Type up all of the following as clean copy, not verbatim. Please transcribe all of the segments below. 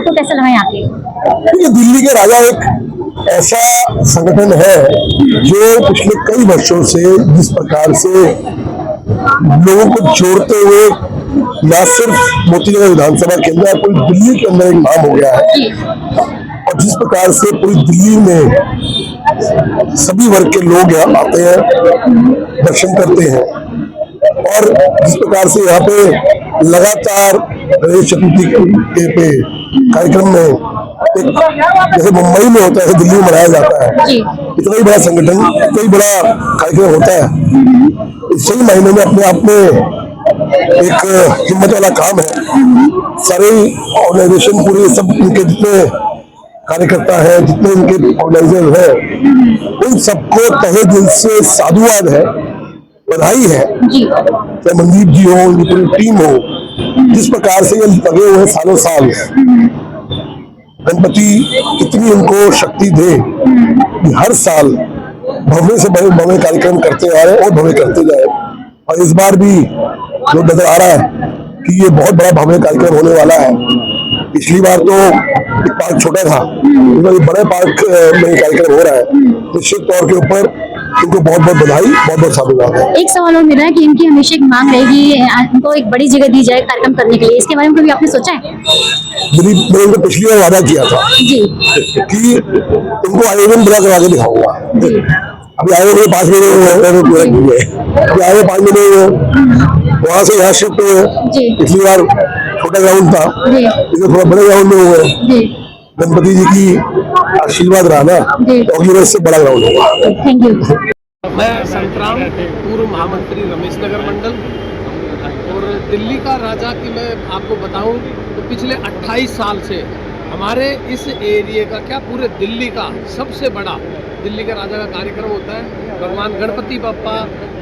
आपको कैसा लगा यहाँ पे? ये दिल्ली के राजा एक ऐसा संगठन है जो पिछले कई वर्षों से जिस प्रकार से लोगों को जोड़ते हुए न सिर्फ मोतीनगर विधानसभा केंद्र पूरी दिल्ली के अंदर एक नाम हो गया है, और जिस प्रकार से पूरी दिल्ली में सभी वर्ग के लोग यहाँ आते हैं, दर्शन करते हैं, और जिस प्रकार से यहाँ पे लगातार गणेश चतुर्थी के पे कार्यक्रम में एक जैसे मुंबई में होता है दिल्ली में मनाया जाता है, इतना ही बड़ा संगठन, इतना ही बड़ा कार्यक्रम होता है। सही मायने में अपने आप में एक हिम्मत वाला काम है। सारे ऑर्गेनाइजेशन पूरे सब इनके जितने कार्यकर्ता है, जितने इनके ऑर्गेनाइजर है, उन सबको तहे दिल से साधुवाद है, बधाई है। चाहे मनदीप जी हो, उनकी पूरी टीम हो, जिस प्रकार से ये लगे हुए सालों साल, गणपति इतनी उनको शक्ति दे कि हर साल भव्य से भव्य कार्यक्रम करते आ रहे और भव्य करते जाए। और इस बार भी जो नजर आ रहा है कि ये बहुत बड़ा भव्य कार्यक्रम होने वाला है। पिछली बार तो एक पार्क छोटा था, बड़े पार्क में कार्यक्रम हो रहा है। निश्चित तौर के ऊपर इनको बहुत बहुत बधाई, बहुत बहुत साधुवाद है। एक सवाल और मेरा है कि इनकी हमेशा एक मांग रहेगी इनको एक बड़ी जगह दी जाए कार्यक्रम करने के लिए, इसके बारे में कभी आपने सोचा है? मैंने इनको पिछली बार वादा किया था जी कि इनको आयोजन बड़ा करवा के दिखाऊंगा। अभी आए हुए 5 महीने हुए, अभी आए 5 महीने हुए, वहाँ से यहाँ शिफ्ट हुए। पिछली बार छोटा ग्राउंड था, इसे थोड़ा बड़े ग्राउंड में हुए। गणपति जी की आशीर्वाद रहा ना, तो अगली बार इससे बड़ा ग्राउंड होगा। Thank you. मैं संतराम, पूर्व महामंत्री रमेश नगर मंडल। और दिल्ली का राजा की मैं आपको बताऊं तो पिछले 28 साल से हमारे इस एरिया का, क्या पूरे दिल्ली का सबसे बड़ा दिल्ली का राजा का कार्यक्रम होता है। भगवान गणपति बप्पा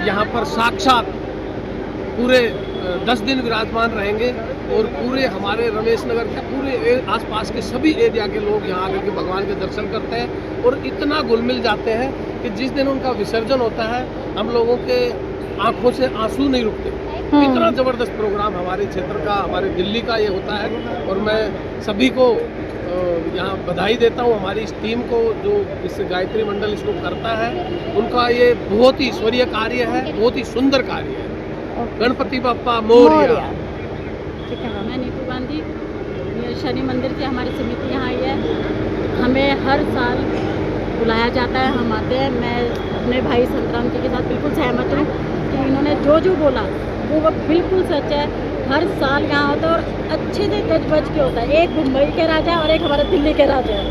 यहाँ पर साक्षात पूरे 10 दिन विराजमान रहेंगे, और पूरे हमारे रमेश नगर के पूरे आसपास के सभी एरिया के लोग यहाँ आकर के भगवान के दर्शन करते हैं, और इतना घुल मिल जाते हैं कि जिस दिन उनका विसर्जन होता है हम लोगों के आंखों से आंसू नहीं रुकते। इतना ज़बरदस्त प्रोग्राम हमारे क्षेत्र का, हमारे दिल्ली का ये होता है। और मैं सभी को यहाँ बधाई देता हूँ, हमारी इस टीम को जो इस गायत्री मंडल इसको करता है, उनका ये बहुत ही ईश्वरीय कार्य है, बहुत ही सुंदर कार्य है। गणपति बप्पा मोरया। ठीक है, मैं नीतू गांधी, शनि मंदिर से हमारी समिति यहाँ आई है। हमें हर साल बुलाया जाता है, हम आते हैं। मैं अपने भाई संतराम जी के साथ बिल्कुल सहमत हूँ कि इन्होंने जो बोला वो बिल्कुल सच है। हर साल यहाँ होता है और अच्छे से गज बज के होता है। एक मुंबई के राजा और एक हमारे दिल्ली के राजा है,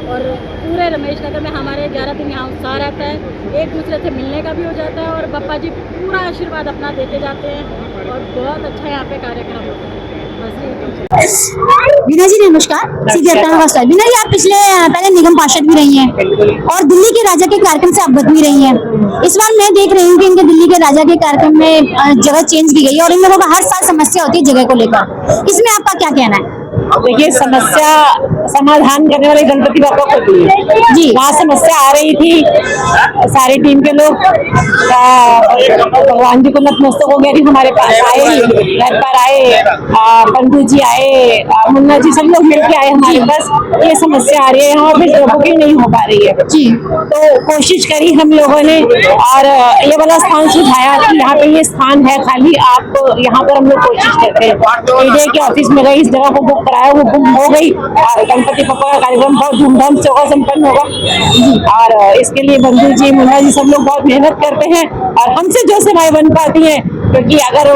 और पूरे रमेश नगर में हमारे 11 दिन यहाँ उत्साह रहता है। एक दूसरे से मिलने का भी हो जाता है, और बप्पा जी पूरा आशीर्वाद अपना देते जाते हैं, और बहुत अच्छा यहाँ पे कार्यक्रम होता है। बीना जी नमस्कार। बीना जी, आप पहले निगम पार्षद भी रही हैं और दिल्ली के राजा के कार्यक्रम से अवगत भी रही हैं। इस बार मैं देख रही हूँ कि इनके दिल्ली के राजा के कार्यक्रम में जगह चेंज की गई है, और इन लोगों का हर साल समस्या होती है जगह को लेकर। इसमें आपका क्या कहना है? देखिए, समस्या समाधान करने वाले गणपति बाबा को दी जी। वहाँ समस्या आ रही थी, सारी टीम के लोग भगवान जी को नतमस्तक हो गया कि हमारे पास आए, घर पर आए, बंधु जी आए, मुन्ना जी, सब लोग मिलके आए हमारे पास। ये समस्या आ रही है, यहाँ पे बुकिंग नहीं हो पा रही है जी। तो कोशिश करी हम लोगों ने, और ये वाला स्थान सुझाया कि यहाँ पे ये स्थान है खाली, आप यहाँ पर हम लोग कोशिश करते हैं कि ऑफिस में गई, इस जगह को बुक कराया, वो बुक हो गई। गणपति बप्पा का कार्यक्रम बहुत धूमधाम से होगा, संपन्न होगा, और इसके लिए बंधु जी, मुन्ना जी, सब लोग बहुत मेहनत करते हैं, और हमसे जो सेवाएं बन पाती हैं, क्योंकि अगर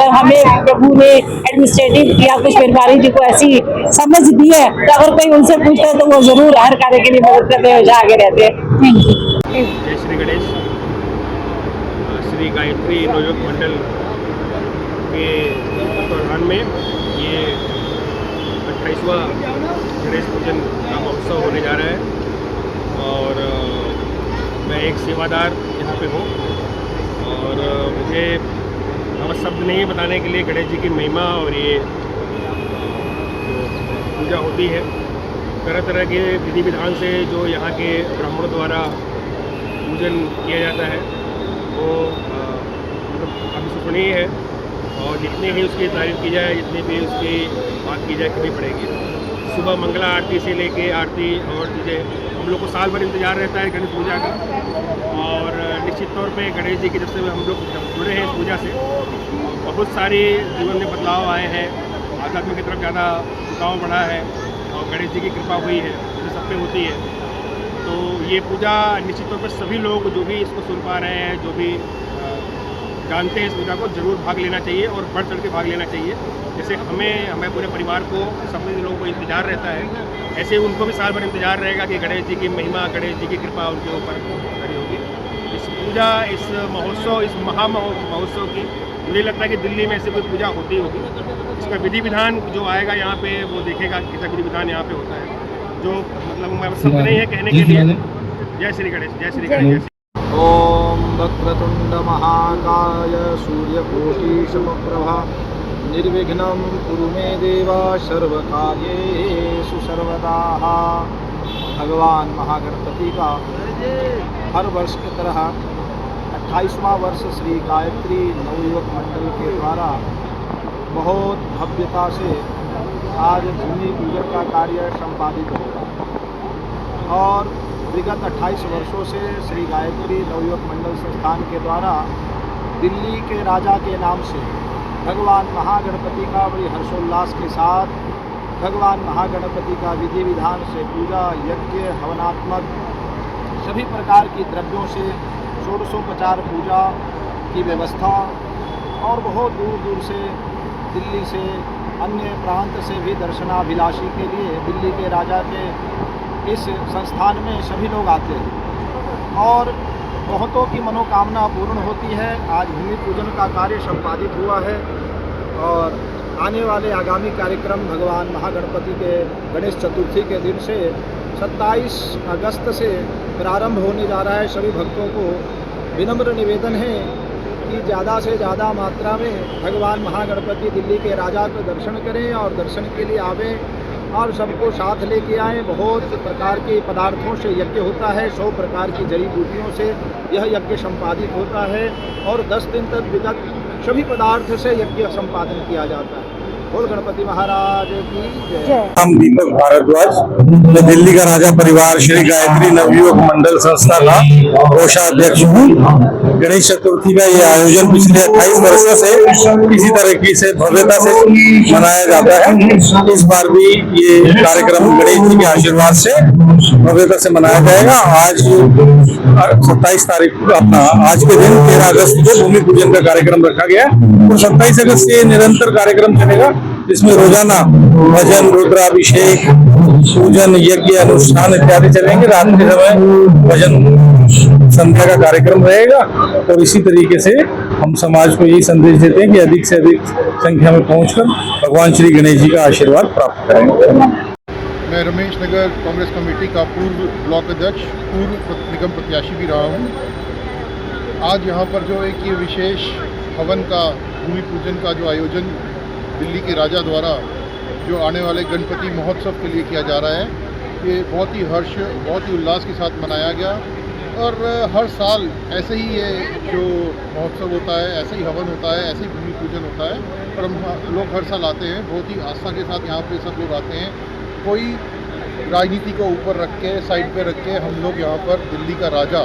हमें प्रभु ने एडमिनिस्ट्रेटिव या कुछ व्यापारी जी को ऐसी समझ दी है, तो अगर कोई उनसे पूछता है तो वो जरूर हर कार्य के लिए मदद करते हैं, आगे रहते हैं। Thank you. जय श्री गणेश। श्री गायत्री नियोजक मंडल के दौरान में ये 28वां गणेश पूजन का महोत्सव होने जा रहा है, और मैं एक सेवादार यहाँ पे हूँ, और मुझे अब शब्द नहीं बताने के लिए गणेश जी की महिमा और ये जो पूजा होती है तरह तरह के विधि विधान से जो यहाँ के ब्राह्मणों द्वारा पूजन किया जाता है, वो मतलब काफ़ी सुखनीय है। और जितनी भी उसकी तारीफ की जाए, जितनी भी उसकी बात की जाए कभी पड़ेगी। सुबह मंगला आरती से लेके आरती और चीज़ें हम लोग को साल भर इंतजार रहता है गणेश पूजा का। और निश्चित तौर पे गणेश जी की जब से हम लोग जुड़े हैं इस पूजा से, बहुत सारे जीवन में बदलाव आए हैं, आध्यात्म की तरफ ज़्यादा झुकाव बढ़ा है और गणेश जी की कृपा हुई है, जो सब पे होती है। तो ये पूजा निश्चित तौर पर सभी लोग जो भी इसको सुन पा रहे हैं, जो भी जानते हैं इस पूजा को, जरूर भाग लेना चाहिए और बढ़ चढ़ के भाग लेना चाहिए। जैसे हमें पूरे परिवार को, सभी लोगों को इंतजार रहता है, ऐसे उनको भी साल भर इंतजार रहेगा कि गणेश जी की महिमा, गणेश जी की कृपा उनके ऊपर खड़ी होगी। इस पूजा, इस महोत्सव, इस महोत्सव की मुझे लगता है कि दिल्ली में ऐसी कोई पूजा होती होगी। इसका विधि विधान जो आएगा यहाँ पे वो देखेगा कैसा विधि विधान यहाँ पे होता है, जो मतलब मैं शब्द नहीं है कहने के लिए। जय श्री गणेश, जय श्री गणेश। ओम वक्रतुंड महाकाय सूर्यकोटि समप्रभा निर्विघ्नं कुरु मे देव सर्वकार्येषु सर्वदा। भगवान महागणपति का हर वर्ष की तरह 28वां वर्ष श्री गायत्री नवयुवक मंडल के द्वारा बहुत भव्यता से आज भूमि पूजन का कार्य संपादित होगा। और विगत 28 वर्षों से श्री गायत्री नवयुवक मंडल संस्थान के द्वारा दिल्ली के राजा के नाम से भगवान महागणपति का बड़ी हर्षोल्लास के साथ भगवान महागणपति का विधि विधान से पूजा, यज्ञ, हवनात्मक सभी प्रकार की द्रव्यों से षोडशोपचार पूजा की व्यवस्था और बहुत दूर दूर से दिल्ली से अन्य प्रांत से भी दर्शनाभिलाषी के लिए दिल्ली के राजा के इस संस्थान में सभी लोग आते हैं और बहुतों की मनोकामना पूर्ण होती है। आज भूमि पूजन का कार्य संपादित हुआ है और आने वाले आगामी कार्यक्रम भगवान महागणपति के गणेश चतुर्थी के दिन से 27 अगस्त से प्रारंभ होने जा रहा है। सभी भक्तों को विनम्र निवेदन है कि ज़्यादा से ज़्यादा मात्रा में भगवान महागणपति दिल्ली के राजा को दर्शन करें और दर्शन के लिए आवें और सबको साथ लेके आएँ। बहुत प्रकार के पदार्थों से यज्ञ होता है, 100 प्रकार की जड़ी बूटियों से यह यज्ञ संपादित होता है और 10 दिन तक विगत सभी पदार्थ से यज्ञ संपादन किया जाता है। बोल गणपति महाराज की जय। हम दीपक भारद्वाज, मैं दिल्ली का राजा परिवार श्री गायत्री नवयुवक मंडल संस्था का कोषाध्यक्ष हूँ। गणेश चतुर्थी का ये आयोजन पिछले 28 वर्षों से इसी तरीके से भव्यता से मनाया जाता है। इस बार भी ये कार्यक्रम गणेश जी के आशीर्वाद से भव्यता से मनाया जाएगा। आज 27 तारीख अपना आज के दिन 13 अगस्त को भूमि पूजन का कार्यक्रम रखा गया और 27 अगस्त से निरंतर कार्यक्रम चलेगा, जिसमें रोजाना भजन, रुद्राभिषेक, पूजन, यज्ञ, अनुष्ठान इत्यादि चलेंगे। रात के समय भजन संध्या का कार्यक्रम रहेगा और इसी तरीके से हम समाज को यही संदेश देते हैं कि अधिक से अधिक संख्या में पहुंचकर भगवान श्री गणेश जी का आशीर्वाद प्राप्त करेंगे। मैं रमेश नगर कांग्रेस कमेटी का पूर्व ब्लॉक अध्यक्ष, पूर्व निगम प्रत्याशी भी रहा हूँ। आज यहाँ पर जो एक ये विशेष हवन का, भूमि पूजन का जो आयोजन दिल्ली के राजा द्वारा जो आने वाले गणपति महोत्सव के लिए किया जा रहा है, ये बहुत ही हर्ष, बहुत ही उल्लास के साथ मनाया गया। और हर साल ऐसे ही ये जो महोत्सव होता है, ऐसे ही हवन होता है, ऐसे ही भूमि पूजन होता है और हम लोग हर साल आते हैं। बहुत ही आस्था के साथ यहाँ पे सब लोग आते हैं। कोई राजनीति को ऊपर रख के, साइड पे रख के हम लोग यहाँ पर दिल्ली का राजा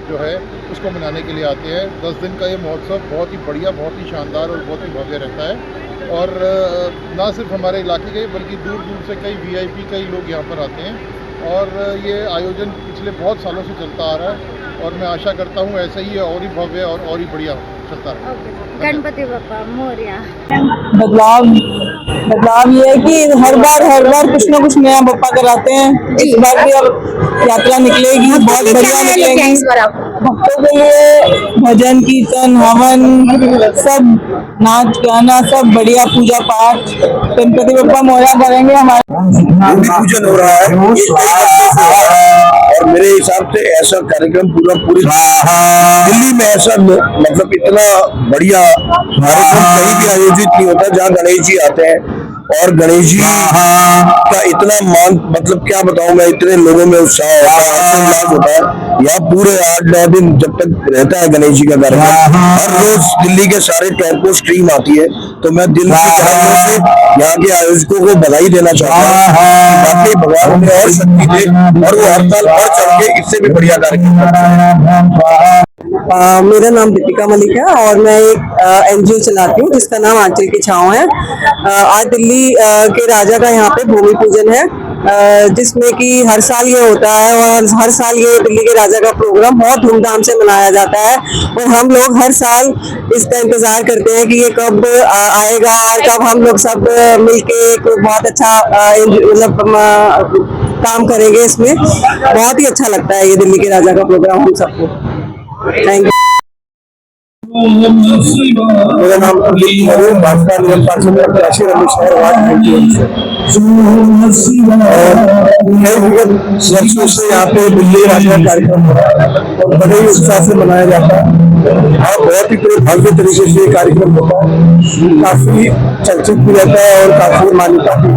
जो है उसको मनाने के लिए आते हैं। 10 दिन का ये महोत्सव बहुत ही बढ़िया, बहुत ही शानदार और बहुत ही भव्य रहता है। और ना सिर्फ हमारे इलाके के बल्कि दूर दूर से कई VIP कई लोग यहाँ पर आते हैं और ये आयोजन पिछले बहुत सालों से चलता आ रहा है और मैं आशा करता हूँ ऐसा ही और ही भव्य और ही बढ़िया चलता रहे। गणपति बप्पा मोरया। बदलाव ये है कि हर बार कुछ ना कुछ नया बप्पा कराते हैं। इस बार भी अब यात्रा निकलेगी, बहुत बढ़िया निकलेगी। भक्तों के लिए भजन, कीर्तन, हवन, सब नाच गाना, सब बढ़िया पूजा पाठ, गणपति बप्पा मोरया करेंगे। हमारे भूमि पूजन हो रहा है और मेरे हिसाब से ऐसा कार्यक्रम पूरी दिल्ली में ऐसा मतलब इतना बढ़िया कार्यक्रम कहीं भी आयोजित नहीं होता जहाँ गणेश जी आते हैं और गणेश जी का इतना मान, मतलब क्या बताऊं मैं, इतने लोगों में उत्साह होता है, हर्षोल्लास होता है। यहाँ पूरे 8-9 दिन जब तक रहता है गणेश जी का कार्यक्रम, हर रोज दिल्ली के सारे टॉप को स्ट्रीम आती है। तो मैं दिल से यहाँ के आयोजकों को बधाई देना चाहता हूँ। बाकी भगवान ने और शक्ति दे और वो हर साल और चढ़ के इससे भी बढ़िया कार्यक्रम करते हैं। मेरा नाम दीपिका मलिक है और मैं एक एनजीओ चलाती हूँ जिसका नाम आंचल की छाँव है। आज दिल्ली के राजा का यहाँ पे भूमि पूजन है, जिसमें कि हर साल ये होता है और हर साल ये दिल्ली के राजा का प्रोग्राम बहुत धूमधाम से मनाया जाता है। और हम लोग हर साल इसका इंतजार करते हैं कि ये कब आएगा और कब हम लोग सब मिलके एक बहुत अच्छा मतलब काम करेंगे। इसमें बहुत ही अच्छा लगता है ये दिल्ली के राजा का प्रोग्राम हम सबको। Thank you. मेरा नाम भाजपा निगम पार्षद प्रत्याशी रमेश नगर वार्ड वर्षों से यहाँ पे दिल्ली राजा कार्यक्रम हो रहा है और बड़े ही उत्साह से मनाया जाता है और बहुत ही भव्य तरीके से ये कार्यक्रम होता है। काफी चर्चित भी रहता है और काफी मान्यता भी,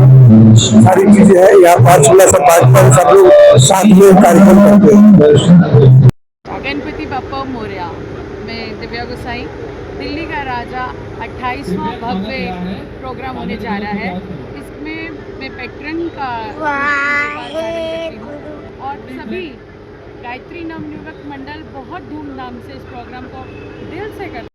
सारी चीजें हैं यहाँ। 5 जिला सब भाजपा सब लोग साथ में कार्यक्रम करते हैं। गणपति बप्पा मोरया। मैं दिव्या गोसाई। दिल्ली का राजा 28वां भव्य प्रोग्राम होने जा रहा है। इसमें मैं पैट्रन का और सभी गायत्री नवनियुक्त मंडल बहुत धूमधाम से इस प्रोग्राम को दिल से करते हैं।